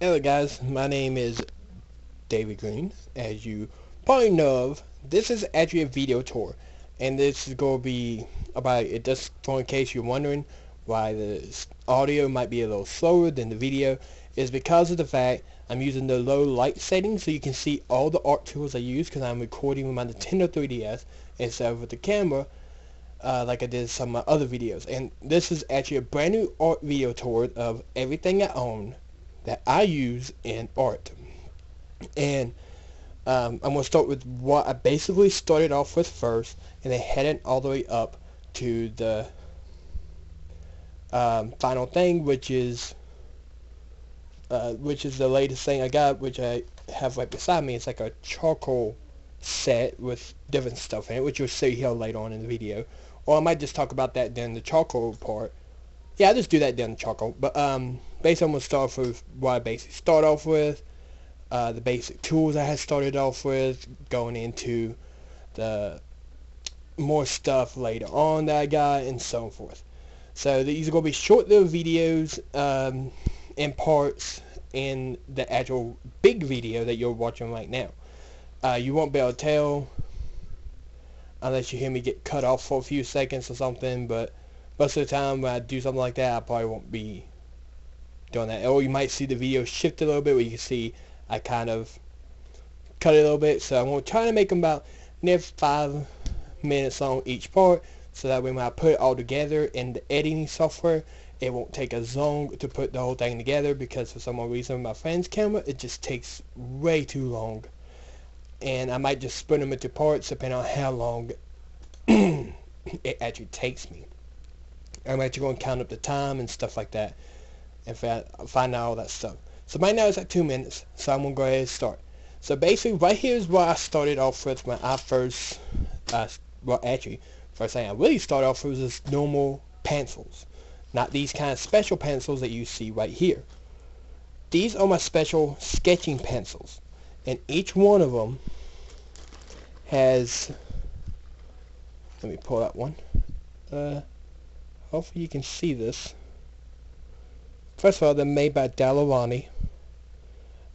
Hello guys, my name is David Green. As you probably know of, this is actually a video tour, and this is going to be about it. Just for in case you're wondering why the audio might be a little slower than the video, is because of the fact I'm using the low light settings so you can see all the art tools I use, because I'm recording with my Nintendo 3DS instead of with the camera, like I did some of my other videos. And this is actually a brand new art video tour of everything I own that I use in art. And I'm going to start with what I basically started off with first, and then heading all the way up to the final thing, which is the latest thing I got, which I have right beside me. It's like a charcoal set with different stuff in it, which you'll see here later on in the video. Or I might just talk about that during the charcoal part. Yeah, I'll just do that during the charcoal. But basically I'm going to start with what I basically start off with. The basic tools I had started off with, going into the more stuff later on that I got, and so forth. So these are going to be short little videos in parts in the actual big video that you're watching right now. You won't be able to tell unless you hear me get cut off for a few seconds or something, but most of the time when I do something like that, I probably won't be doing that. Or you might see the video shift a little bit, where you can see I kind of cut it a little bit. So I'm going to try to make them about near 5 minutes long each part, so that when I put it all together in the editing software, it won't take as long to put the whole thing together, because for some reason with my friend's camera it just takes way too long. And I might just split them into parts depending on how long it actually takes me. I'm actually going to count up the time and stuff like that, and find out all that stuff. So right now it's at 2 minutes, so I'm going to go ahead and start. So basically right here is what I started off with when I first, well actually, first thing I really started off with was just normal pencils. Not these kind of special pencils that you see right here. These are my special sketching pencils. And each one of them has, let me pull out one. Hopefully you can see this. First of all, they're made by Dallarani.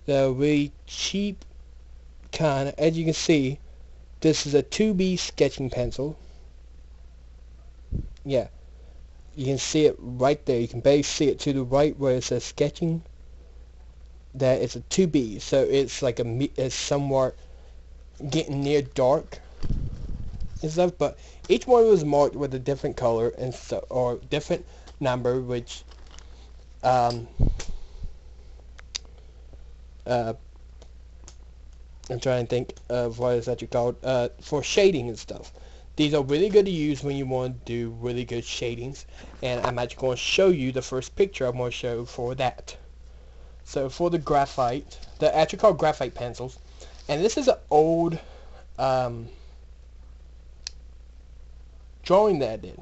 They're really cheap kind. As you can see, this is a 2B sketching pencil. Yeah, you can see it right there. You can barely see it to the right where it says sketching. That it's a 2B, so it's like it's somewhat getting near dark and stuff. But each one was marked with a different color and so, or different number, which I'm trying to think of what it's actually called, for shading and stuff. These are really good to use when you want to do really good shadings, and I'm actually going to show you the first picture I'm going to show for that. So for the graphite, they're actually called graphite pencils, and this is an old drawing that I did,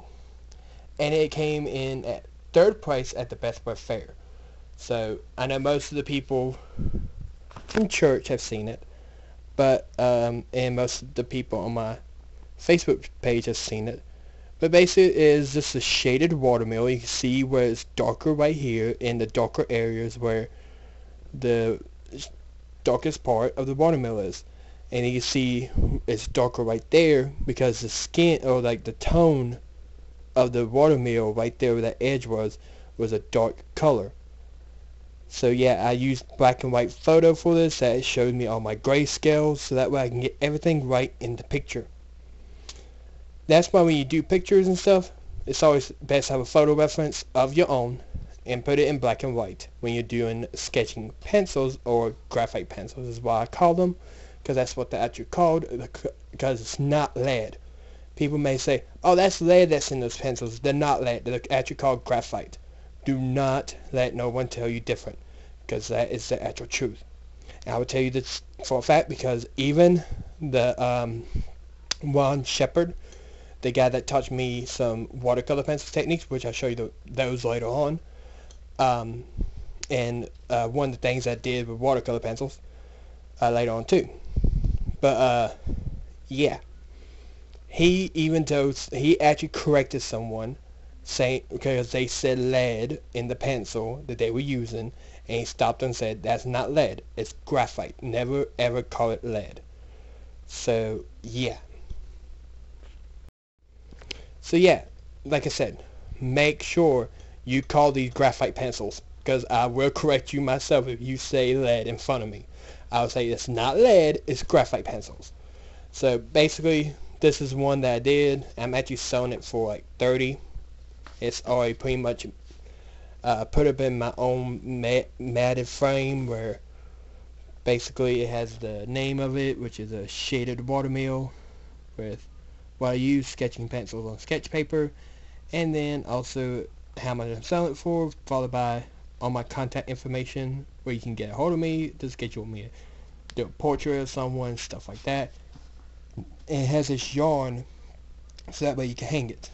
and it came in at 3rd place at the Best Buy Fair. So I know most of the people from church have seen it, but and most of the people on my Facebook page have seen it. But basically it is just a shaded watermelon. You can see where it's darker right here, in the darker areas where the darkest part of the watermelon is. And you can see it's darker right there because the skin, or like the tone of the watermelon right there where that edge was a dark color. So yeah, I used black and white photo for this. That showed me all my grayscales, so that way I can get everything right in the picture. That's why when you do pictures and stuff, it's always best to have a photo reference of your own and put it in black and white when you're doing sketching pencils, or graphite pencils is what I call them, because that's what they're actually called, because it's not lead. People may say, oh, that's lead that's in those pencils. They're not lead. They're actually called graphite. Do not let no one tell you different, because that is the actual truth. And I will tell you this for a fact, because even the Ron Shepard, the guy that taught me some watercolor pencil techniques, which I'll show you those later on, and one of the things I did with watercolor pencils later on too. But yeah, he actually corrected someone saying, because they said lead in the pencil that they were using, and he stopped and said, that's not lead, it's graphite. Never ever call it lead. So yeah. So yeah, like I said, make sure you call these graphite pencils, because I will correct you myself if you say lead in front of me. I'll say it's not lead, it's graphite pencils. So basically, this is one that I did. I'm actually selling it for like 30. It's already pretty much put up in my own matted frame, where basically it has the name of it, which is a shaded watermill, with what I use, sketching pencils on sketch paper, and then also how much I'm selling it for, followed by all my contact information where you can get a hold of me to schedule me do a portrait of someone, stuff like that. And it has this yarn so that way you can hang it.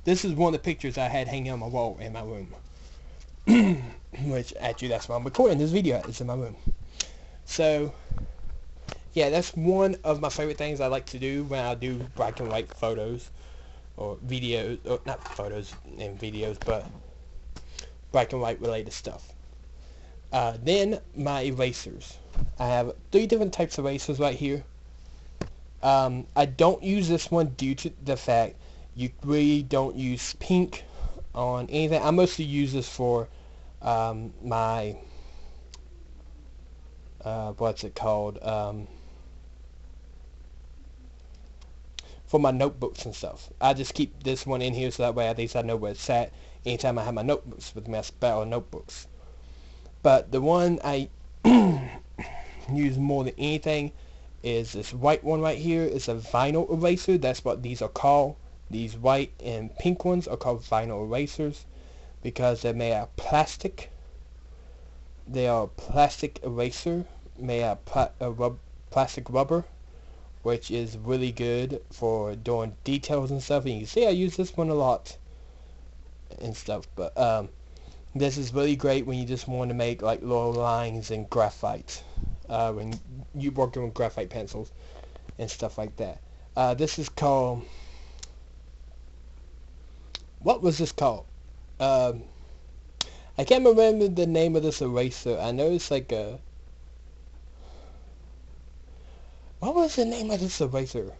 This is one of the pictures I had hanging on my wall in my room. Which actually that's why I'm recording this video at. It's in my room. So yeah, that's one of my favorite things I like to do when I do black and white photos or videos, or not photos and videos, but black and white related stuff. Then my erasers. I have 3 different types of erasers right here. I don't use this one due to the fact you really don't use pink on anything. I mostly use this for my what's it called, for my notebooks and stuff. I just keep this one in here so that way at least I know where it's at anytime I have my notebooks with me. I spell notebooks. But the one I use more than anything is this white one right here. It's a vinyl eraser. That's what these are called. These white and pink ones are called vinyl erasers because they're made out of plastic. They are a plastic eraser made out of plastic rubber, which is really good for doing details and stuff. And you can see I use this one a lot and stuff. But this is really great when you just want to make like little lines in graphite, when you're working with graphite pencils and stuff like that. This is called, what was this called? I can't remember the name of this eraser. I know it's like a, what was the name of this eraser?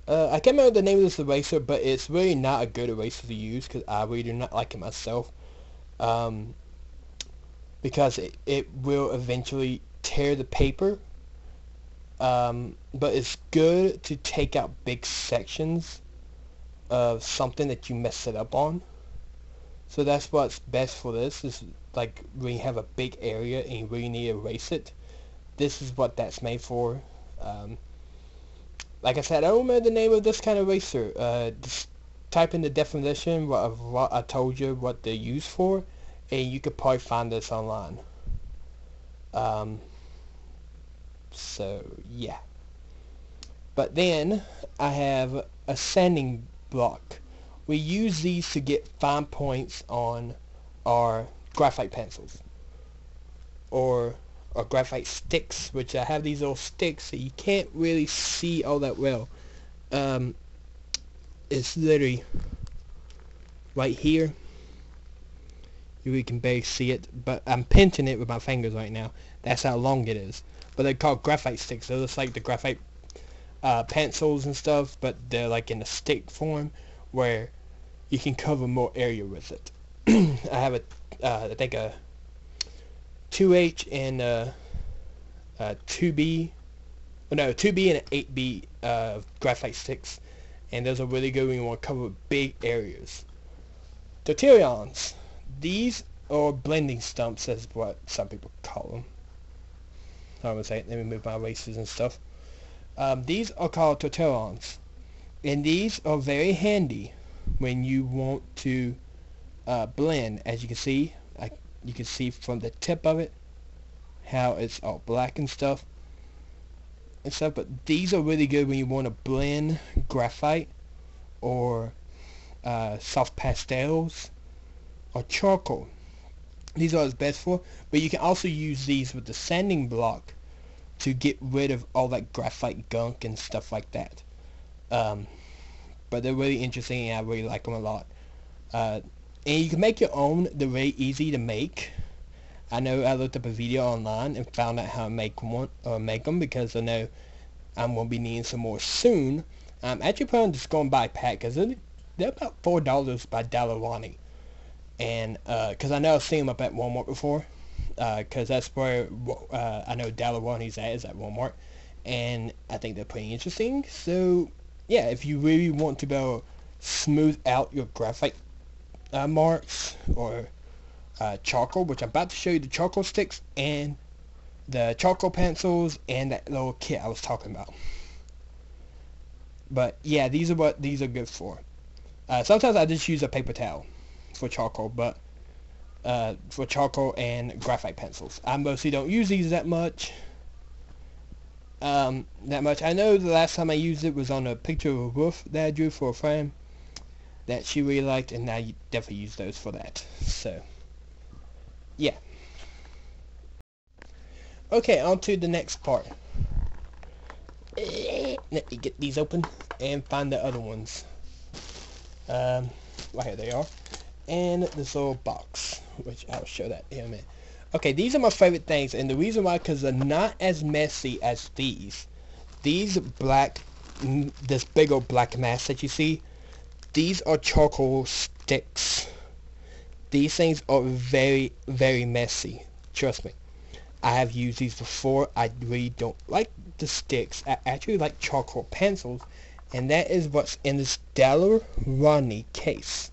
I can't remember the name of this eraser, but it's really not a good eraser to use because I really do not like it myself. Because it will eventually tear the paper. But it's good to take out big sections of something that you messed it up on. So that's what's best for this, is like when you have a big area and you really need to erase it. This is what that's made for. Like I said, I don't remember the name of this kind of eraser. Just type in the definition of what I told you what they're used for, and you could probably find this online. So yeah. But then I have a sanding block. We use these to get fine points on our graphite pencils, or graphite sticks, which I have these little sticks that you can't really see all that well. It's literally right here. You can barely see it, but I'm pinching it with my fingers right now. That's how long it is. But they're called graphite sticks. They're just like the graphite pencils and stuff, but they're like in a stick form where you can cover more area with it. I have I think a 2H and a 2B, no, 2B and an 8B graphite sticks, and those are really good when you want to cover big areas. Tortillons. These are blending stumps, as what some people call them. I would say, let me move my erasers and stuff. These are called tortillons, and these are very handy when you want to blend. As you can see, you can see from the tip of it how it's all black and stuff. But these are really good when you want to blend graphite or soft pastels or charcoal. These are best for, but you can also use these with the sanding block to get rid of all that graphite gunk and stuff like that. but they're really interesting and I really like them a lot. And you can make your own. They're very easy to make. I know I looked up a video online and found out how to make them because I know I'm going to be needing some more soon. I'm actually planning on just going by pack because they're about $4 by Dalawani. And because I know I've seen them up at Walmart before, because that's where I know Dalawani's is at Walmart, and I think they're pretty interesting. So yeah, if you really want to be able to smooth out your graphite marks or charcoal, which I'm about to show you the charcoal sticks and the charcoal pencils and that little kit I was talking about. But yeah, these are what these are good for. Sometimes I just use a paper towel for charcoal, but for charcoal and graphite pencils. I mostly don't use these that much. I know the last time I used it was on a picture of a roof that I drew for a friend that she really liked, and I definitely use those for that. So yeah. Okay, on to the next part. Let me get these open and find the other ones. Right here they are. And this little box, which I'll show that in a minute. Okay, these are my favorite things, and the reason why, because they're not as messy as these. These black, this big old black mass that you see, these are charcoal sticks. These things are very, very messy. Trust me. I have used these before. I really don't like the sticks. I actually like charcoal pencils, and that is what's in this Dallarani case.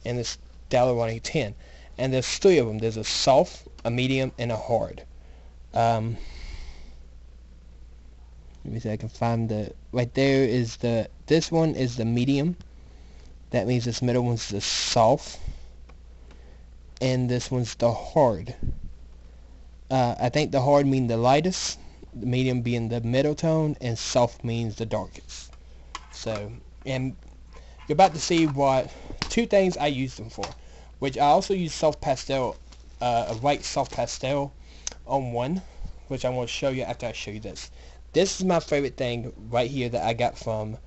And this Dallarani tin. And there's three of them. There's a soft, a medium, and a hard. Let me see if I can find the... Right there is the... This one is the medium. That means this middle one's the soft. And this one's the hard. I think the hard means the lightest, the medium being the middle tone, and soft means the darkest. So, and you're about to see what two things I use them for, which I also use soft pastel, a white soft pastel on one, which I'm going to show you after I show you this. This is my favorite thing right here that I got from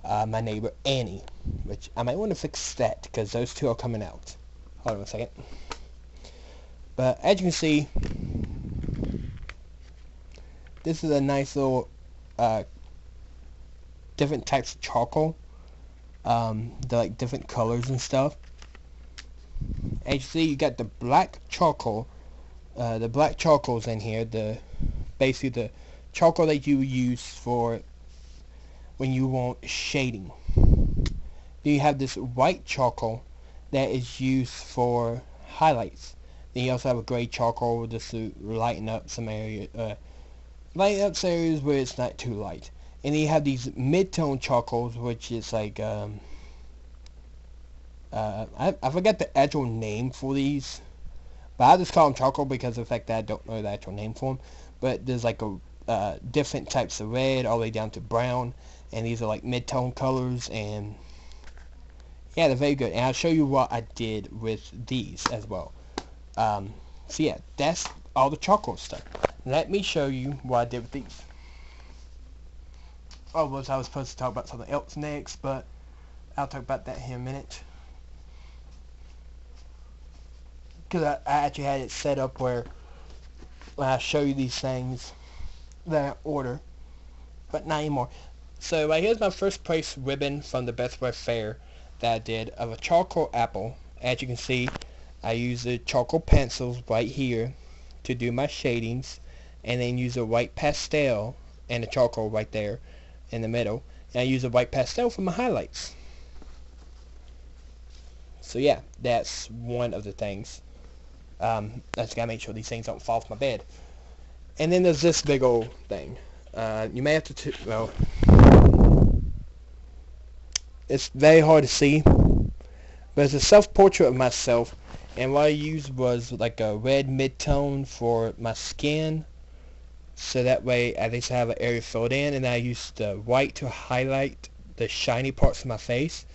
my neighbor Annie, which I might want to fix that because those two are coming out. Hold on a second. But as you can see, this is a nice little different types of charcoal. They're like different colors and stuff. As you see, you got the black charcoal. The black charcoal's in here. Basically the charcoal that you use for when you want shading. Then you have this white charcoal that is used for highlights. Then you also have a gray charcoal just to lighten up some areas where it's not too light. And then you have these mid-tone charcoals, which is like I forgot the actual name for these, but I just call them charcoal because of the fact that I don't know the actual name for them. But there's like a different types of red all the way down to brown, and these are like mid-tone colors, and yeah, they're very good. And I'll show you what I did with these as well. So yeah, that's all the charcoal stuff. Let me show you what I did with these. Oh, I was supposed to talk about something else next, but I'll talk about that here in a minute. Because I actually had it set up where when I show you these things that I order, but not anymore. So right here's my first price ribbon from the Best Buy Fair that I did of a charcoal apple. As you can see, I use the charcoal pencils right here to do my shadings, and then use a white pastel and the charcoal right there in the middle, and I use a white pastel for my highlights. So yeah, that's one of the things. I just gotta make sure these things don't fall off my bed. And then there's this big old thing. You may have to, well, it's very hard to see, but it's a self-portrait of myself, and what I used was like a red mid-tone for my skin, so that way at least I have an area filled in, and I used the white to highlight the shiny parts of my face.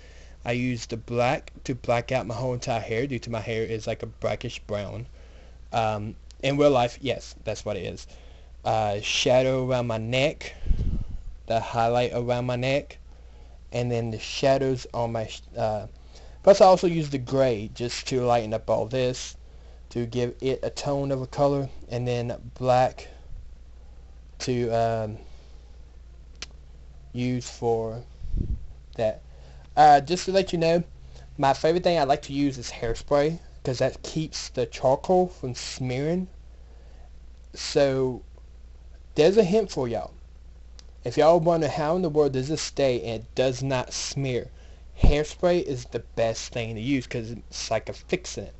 I used the black to black out my whole entire hair, due to my hair is like a brackish brown. In real life, yes, that's what it is. Shadow around my neck, the highlight around my neck, and then the shadows on my plus I also use the gray just to lighten up all this to give it a tone of a color, and then black to use for that. Just to let you know, my favorite thing I like to use is hairspray, because that keeps the charcoal from smearing. So there's a hint for y'all. If y'all wonder how in the world does this stay and it does not smear, hairspray is the best thing to use, because it's like a fixin' it,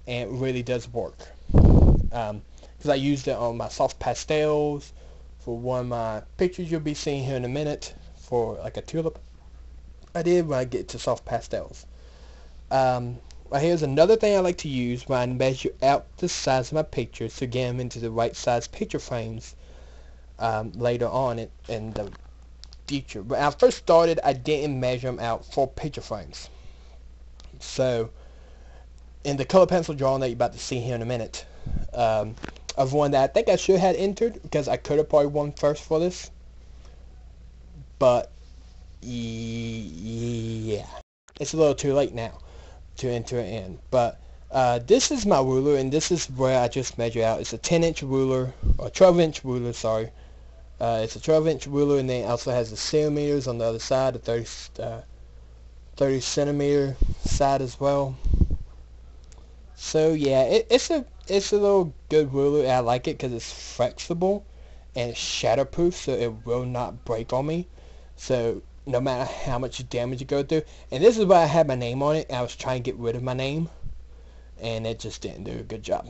and it really does work. Because I used it on my soft pastels for one of my pictures you'll be seeing here in a minute, for like a tulip I did when I get to soft pastels. Right, here's another thing I like to use when I measure out the size of my pictures to get them into the right size picture frames later on in the future. When I first started, I didn't measure them out for picture frames. So in the color pencil drawing that you're about to see here in a minute, of one that I think I should have entered, because I could have probably won first for this, but yeah, it's a little too late now to enter it in. But this is my ruler, and this is where I just measure out. It's a 10-inch ruler, or 12-inch ruler, sorry. It's a 12-inch ruler, and then it also has the centimeters on the other side, the 30 centimeter side as well. So yeah, it's a little good ruler, and I like it because it's flexible and it's shatterproof, so it will not break on me. So no matter how much damage you go through, and this is why I had my name on it. I was trying to get rid of my name, and it just didn't do a good job.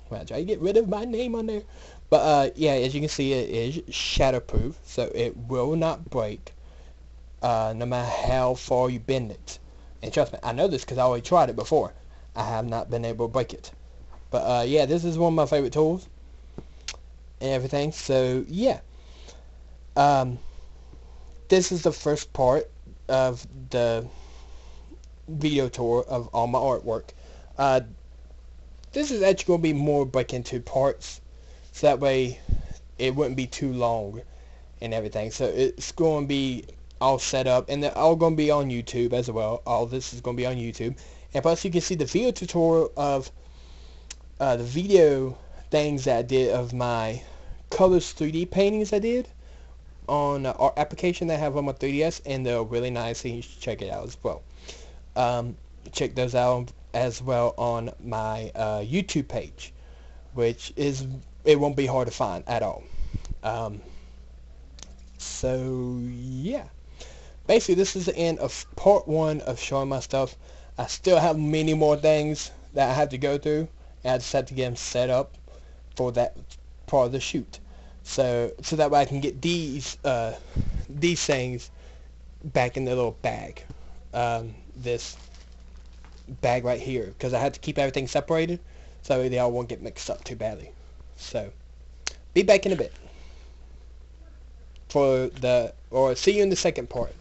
When I try to get rid of my name on there, but yeah, as you can see, it is shatterproof, so it will not break, no matter how far you bend it. And trust me, I know this because I already tried it before. I have not been able to break it. But yeah, this is one of my favorite tools and everything. So yeah, this is the first part of the video tour of all my artwork. This is actually going to be more break into parts, so that way it wouldn't be too long and everything. So it's going to be all set up, and they're all going to be on YouTube as well. All this is going to be on YouTube. And plus you can see the video tutorial of the video things that I did of my Colors 3D paintings I did on our application that I have on my 3DS, and they're really nice, and you should check it out as well. Check those out as well on my YouTube page, which is, it won't be hard to find at all. So yeah, basically this is the end of part 1 of showing my stuff. I still have many more things that I have to go through, and I just have to get them set up for that part of the shoot. So that way I can get these things back in the little bag, this bag right here, because I had to keep everything separated so they all won't get mixed up too badly. So be back in a bit for see you in the second part.